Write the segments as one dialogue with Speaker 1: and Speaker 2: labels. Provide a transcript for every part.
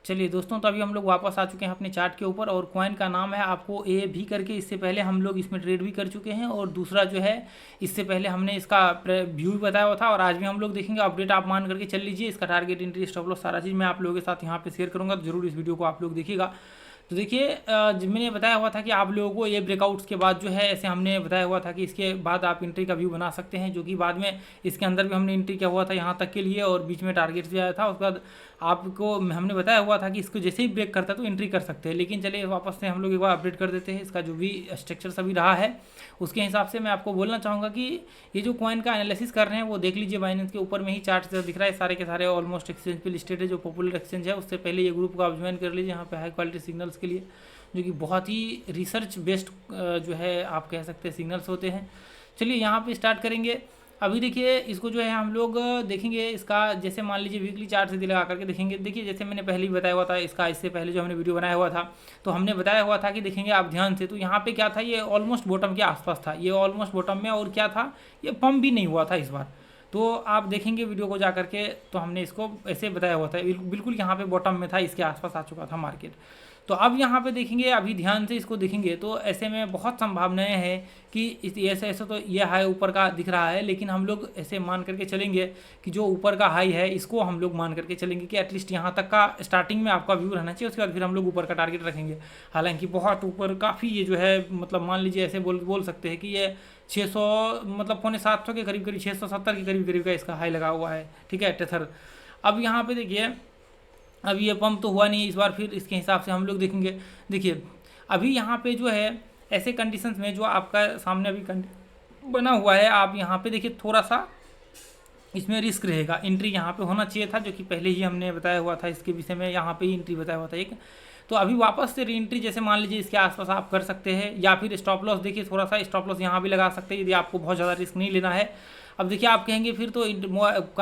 Speaker 1: चलिए दोस्तों, तो अभी हम लोग वापस आ चुके हैं अपने चार्ट के ऊपर और कॉइन का नाम है आपको ए भी करके। इससे पहले हम लोग इसमें ट्रेड भी कर चुके हैं और दूसरा जो है इससे पहले हमने इसका व्यू भी बताया हुआ था और आज भी हम लोग देखेंगे। अपडेट आप मान करके चल लीजिए। इसका टारगेट, एंट्री, स्टॉप लॉस सारा चीज़ मैं आप लोगों के साथ यहाँ पे शेयर करूँगा, तो जरूर इस वीडियो को आप लोग देखिएगा। तो देखिए, मैंने बताया हुआ था कि आप लोगों को ये ब्रेकआउट्स के बाद जो है ऐसे हमने बताया हुआ था कि इसके बाद आप एंट्री का व्यू बना सकते हैं, जो कि बाद में इसके अंदर भी हमने एंट्री किया हुआ था यहाँ तक के लिए और बीच में टारगेट्स भी आया था। उसके बाद आपको हमने बताया हुआ था कि इसको जैसे ही ब्रेक करता है तो एंट्री कर सकते हैं। लेकिन चलिए वापस से हम लोग एक बार अपडेट कर देते हैं इसका जो भी स्ट्रक्चर सभी रहा है उसके हिसाब से। मैं आपको बोलना चाहूँगा कि ये जो कॉइन का एनालिसिस कर रहे हैं वो देख लीजिए। बाइनेंस के ऊपर में ही चार्ट दिख रहा है, सारे के सारे ऑलमोस्ट एक्सचेंज पे लिस्टेड है। जो पॉपुलर एक्सचेंज है उससे पहले ये ग्रुप को आप ज्वाइन कर लीजिए। यहाँ पे हाई क्वालिटी सिग्नल्स के लिए, जो कि बहुत ही रिसर्च बेस्ड जो है आप कह सकते हैं सिग्नल्स होते हैं। चलिए यहाँ पे स्टार्ट करेंगे। अभी देखिए इसको जो है हम लोग देखेंगे इसका, जैसे मान लीजिए वीकली चार्ट से लगा करके देखेंगे। देखिए जैसे मैंने पहले ही बताया हुआ था इसका, इससे पहले जो हमने वीडियो बनाया हुआ था तो हमने बताया हुआ था कि देखेंगे आप ध्यान से, तो यहाँ पे क्या था, ये ऑलमोस्ट बॉटम के आसपास था, ये ऑलमोस्ट बॉटम में, और क्या था, ये पंप भी नहीं हुआ था इस बार। तो आप देखेंगे वीडियो को जा करके, तो हमने इसको ऐसे बताया हुआ था, बिल्कुल यहाँ पे बॉटम में था, इसके आसपास आ चुका था मार्केट। तो अब यहाँ पे देखेंगे, अभी ध्यान से इसको देखेंगे तो ऐसे में बहुत संभावनाएं हैं कि ऐसे ऐसे तो ये हाई ऊपर का दिख रहा है, लेकिन हम लोग ऐसे मान करके चलेंगे कि जो ऊपर का हाई है इसको हम लोग मान करके चलेंगे कि एटलीस्ट यहाँ तक का स्टार्टिंग में आपका व्यू रहना चाहिए। उसके बाद फिर हम लोग ऊपर का टारगेट रखेंगे। हालांकि बहुत ऊपर काफ़ी ये जो है, मतलब मान लीजिए ऐसे बोल सकते हैं कि ये 600 मतलब 650 के करीब करीब 670 के करीब करीब का इसका हाई लगा हुआ है, ठीक है, टेथर। अब यहाँ पे देखिए, अब ये पंप तो हुआ नहीं इस बार, फिर इसके हिसाब से हम लोग देखेंगे। देखिए अभी यहाँ पे जो है ऐसे कंडीशंस में जो आपका सामने अभी बना हुआ है, आप यहाँ पे देखिए थोड़ा सा इसमें रिस्क रहेगा। एंट्री यहाँ पे होना चाहिए था, जो कि पहले ही हमने बताया हुआ था इसके विषय में, यहाँ पे ही एंट्री बताया हुआ था एक। तो अभी वापस से री एंट्री जैसे मान लीजिए इसके आसपास आप कर सकते हैं, या फिर स्टॉप लॉस देखिए थोड़ा सा स्टॉप लॉस यहाँ भी लगा सकते हैं यदि आपको बहुत ज़्यादा रिस्क नहीं लेना है। अब देखिए आप कहेंगे फिर तो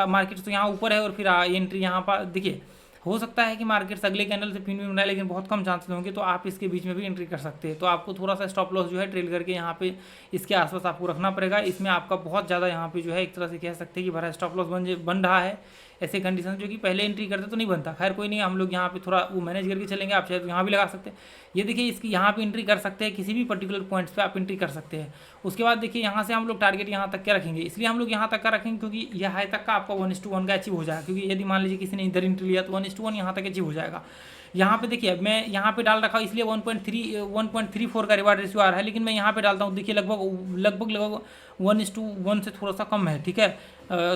Speaker 1: मार्केट तो यहाँ ऊपर है और फिर एंट्री यहाँ पर, देखिए हो सकता है कि मार्केट अगले कैंडल से प्रीमियम बनाए, लेकिन बहुत कम चांसेस होंगे, तो आप इसके बीच में भी एंट्री कर सकते हैं। तो आपको थोड़ा सा स्टॉप लॉस जो है ट्रेल करके यहाँ पे इसके आसपास आपको रखना पड़ेगा। इसमें आपका बहुत ज़्यादा यहाँ पे जो है एक तरह से कह सकते हैं कि भरा स्टॉप लॉस बन रहा है ऐसे कंडीशन, जो कि पहले एंट्री करते तो नहीं बनता। खैर कोई नहीं, हम लोग यहाँ पे थोड़ा वो मैनेज करके चलेंगे। आप चाहे यहाँ भी लगा सकते हैं, ये देखिए इसकी यहाँ पे एंट्री कर सकते हैं, किसी भी पर्टिकुलर पॉइंट्स पे आप एंट्री कर सकते हैं। उसके बाद देखिए यहाँ से हम लोग टारगेट यहाँ तक क्या रखेंगे, इसलिए हम लोग यहाँ तक का रखेंगे क्योंकि यह हाई तक का आपका 1:1 का अचीव हो जाएगा। क्योंकि यदि मान लीजिए किसी ने इधर एंट्री लिया तो 1:1 यहाँ तक अचीव हो जाएगा। यहाँ पे देखिए मैं यहाँ पे डाल रखा हूँ, इसलिए 1.34 का रिवार्ड रेशियो आ रहा है, लेकिन मैं यहाँ पे डालता हूँ देखिए लगभग 1:1 से थोड़ा सा कम है, ठीक है।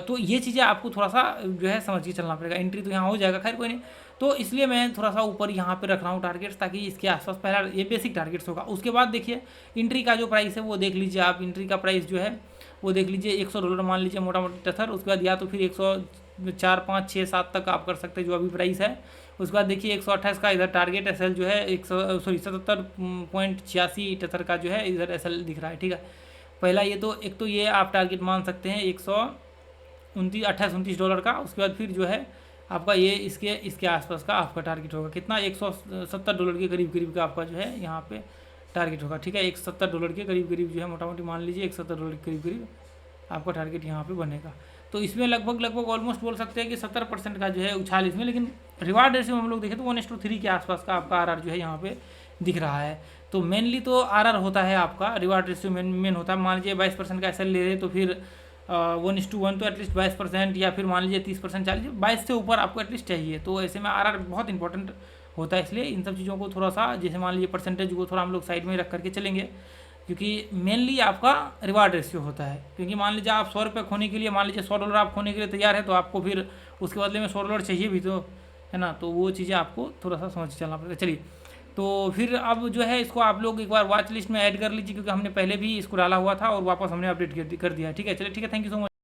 Speaker 1: तो ये चीज़ें आपको थोड़ा सा जो है समझ के चलना पड़ेगा। एंट्री तो यहाँ हो जाएगा, खैर कोई नहीं। तो इसलिए मैं थोड़ा सा ऊपर यहाँ पे रख रहा हूँ टारगेट्स, ताकि इसके आसपास पहला ये बेसिक टारगेट्स होगा। उसके बाद देखिए एंट्री का जो प्राइस है वो देख लीजिए आप। एंट्री का प्राइस जो है वो देख लीजिए $100 मान लीजिए मोटा मोटी टेथर। उसके बाद या तो फिर 104, 5, 6, 7 तक आप कर सकते हैं जो अभी प्राइस है। उसके बाद देखिए 128 का इधर टारगेट एसएल जो है 77.86 टेथर का जो है इधर एसएल दिख रहा है, ठीक है। पहला ये तो एक तो ये आप टारगेट मान सकते हैं $129 का। उसके बाद फिर जो है आपका ये इसके आसपास का आपका टारगेट होगा कितना, $170 के करीब करीब का आपका जो है यहाँ पे टारगेट होगा, ठीक है। $170 के करीब करीब जो है मोटा मोटी मान लीजिए $170 के करीब करीब आपका टारगेट यहाँ पे बनेगा। तो इसमें लगभग ऑलमोस्ट बोल सकते हैं कि 70% का जो है उछाल इसमें, लेकिन रिवार्ड रेशियो में हम लोग देखें तो 1:3 के आसपास का आपका आरआर जो है यहाँ पे दिख रहा है। तो मेनली तो आरआर होता है आपका, रिवार्ड रेशियो मेन होता है। मान लीजिए 22% का एसएल ले रहे तो फिर 1:1 तो एटलीस्ट 22%, या फिर मान लीजिए 30% 40, 22 से ऊपर आपको एटलीस्ट चाहिए। तो ऐसे में आरआर बहुत इंपॉर्टेंट होता है, इसलिए इन सब चीज़ों को थोड़ा सा, जैसे मान लीजिए परसेंटेज को थोड़ा हम लोग साइड में रख करके चलेंगे, क्योंकि मेनली आपका रिवार्ड रेशियो होता है। क्योंकि मान लीजिए आप $100 खोने के लिए, मान लीजिए $100 आप खोने के लिए तैयार है, तो आपको फिर उसके बदले में $100 चाहिए भी, तो है ना। तो वो चीज़ें आपको थोड़ा सा समझ के चलना पड़ेगा। चलिए तो फिर अब जो है इसको आप लोग एक बार वॉच लिस्ट में ऐड कर लीजिए, क्योंकि हमने पहले भी इसको डाला हुआ था और वापस हमने अपडेट कर दिया, ठीक है। चलिए ठीक है, थैंक यू सो मच।